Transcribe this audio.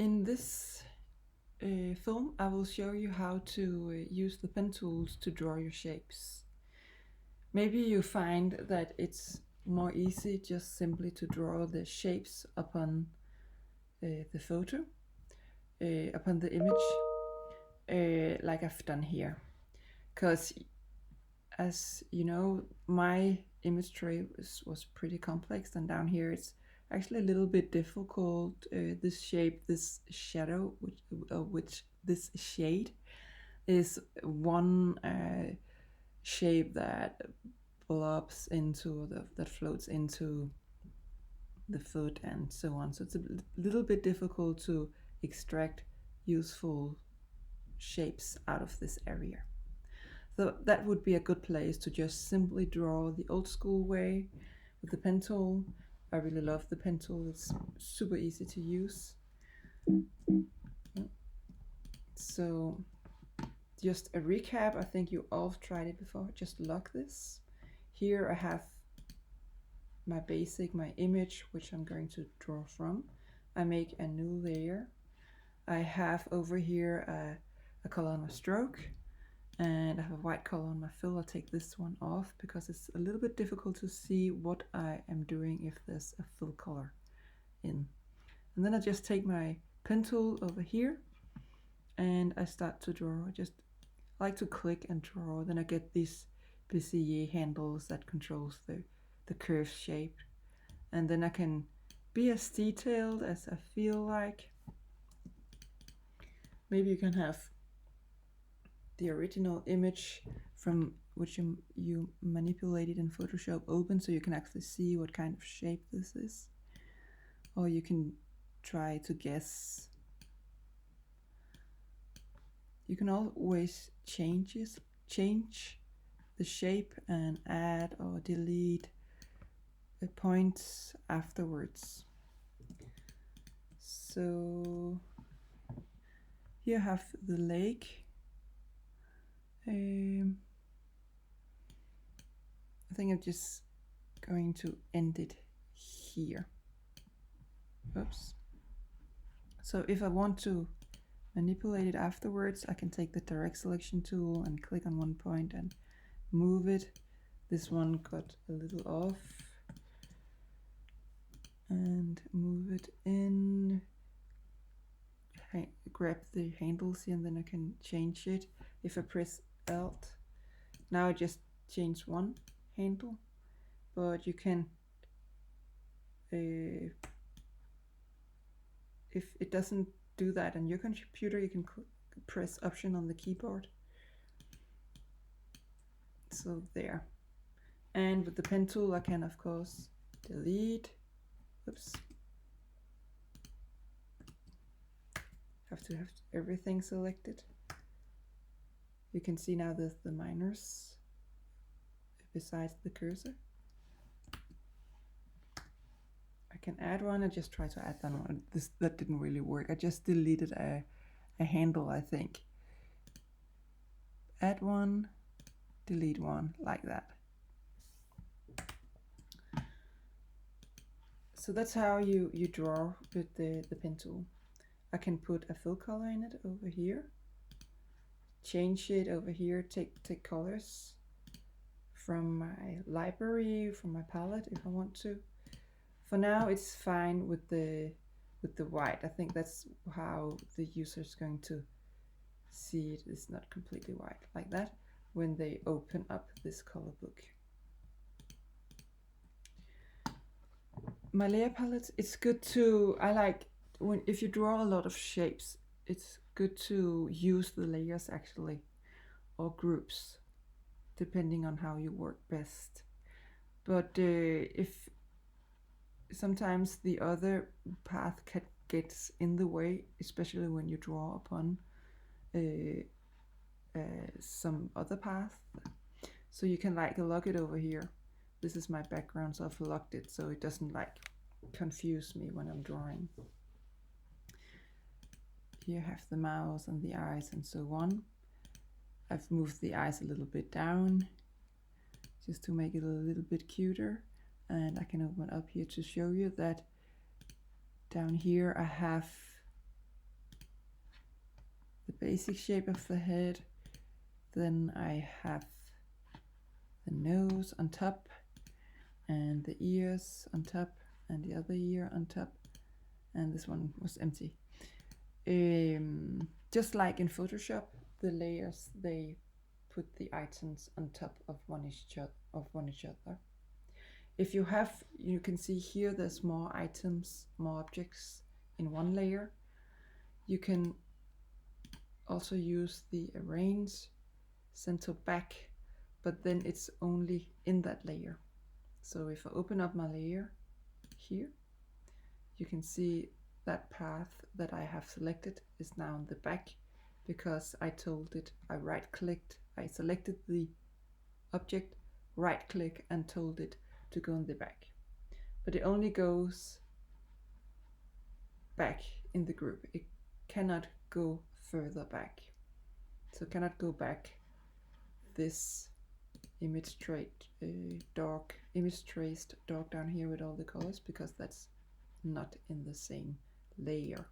In this film, I will show you how to use the pen tools to draw your shapes. Maybe you find that it's more easy just simply to draw the shapes upon the photo, upon the image, like I've done here. Because, as you know, my image tray was pretty complex, and down here it's actually a little bit difficult. This shape, this shadow, which this shade is one shape that blobs into that floats into the foot and so on. So it's a little bit difficult to extract useful shapes out of this area. So that would be a good place to just simply draw the old school way with the pen tool. I really love the pen tool. It's super easy to use. So just a recap, I think you all tried it before. Just lock this. Here I have my basic, my image, which I'm going to draw from. I make a new layer. I have over here a color on my stroke, and I have a white color on my fill. I'll take this one off because it's a little bit difficult to see what I am doing if there's a fill color in. And then I just take my pen tool over here and I start to draw. I just like to click and draw. Then I get these Bezier handles that controls the curve shape. And then I can be as detailed as I feel like. Maybe you can have the original image from which you manipulated in Photoshop open so you can actually see what kind of shape this is. Or you can try to guess. You can always change the shape and add or delete the points afterwards. So here I have the lake. I think I'm just going to end it here. Oops. So if I want to manipulate it afterwards, I can take the direct selection tool and click on one point and move it. This one got a little off. And move it in. Grab the handles here and then I can change it. If I press Alt, now I just change one handle, but you can, if it doesn't do that on your computer, you can press Option on the keyboard. So there. And with the pen tool I can of course delete. Oops. Have to have everything selected. You can see now the minors besides the cursor. I can add one. I just try to add that one. That didn't really work. I just deleted a handle, I think. Add one, delete one, like that. So that's how you draw with the pen tool. I can put a fill color in it over here, change it over here, take colors from my library, from my palette if I want to. For now it's fine with the white. I think that's how the user is going to see it. It's not completely white like that when they open up this color book. My layer palette, it's good to, I like if you draw a lot of shapes, it's good to use the layers actually, or groups, depending on how you work best. But if sometimes the other path gets in the way, especially when you draw upon some other path, so you can like lock it over here. This is my background, so I've locked it so it doesn't like confuse me when I'm drawing. Here I have the mouth and the eyes and so on. I've moved the eyes a little bit down just to make it a little bit cuter. And I can open up here to show you that down here I have the basic shape of the head. Then I have the nose on top and the ears on top and the other ear on top, and this one was empty. Just like in Photoshop, the layers, they put the items on top of one each other. If you have, you can see here there's more items, more objects in one layer. You can also use the arrange center back, but then it's only in that layer. So if I open up my layer here, you can see that path that I have selected is now in the back, because I told it, I selected the object, right click, and told it to go in the back. But it only goes back in the group. It cannot go further back. So cannot go back this image traced dog down here with all the colors, because that's not in the same layer.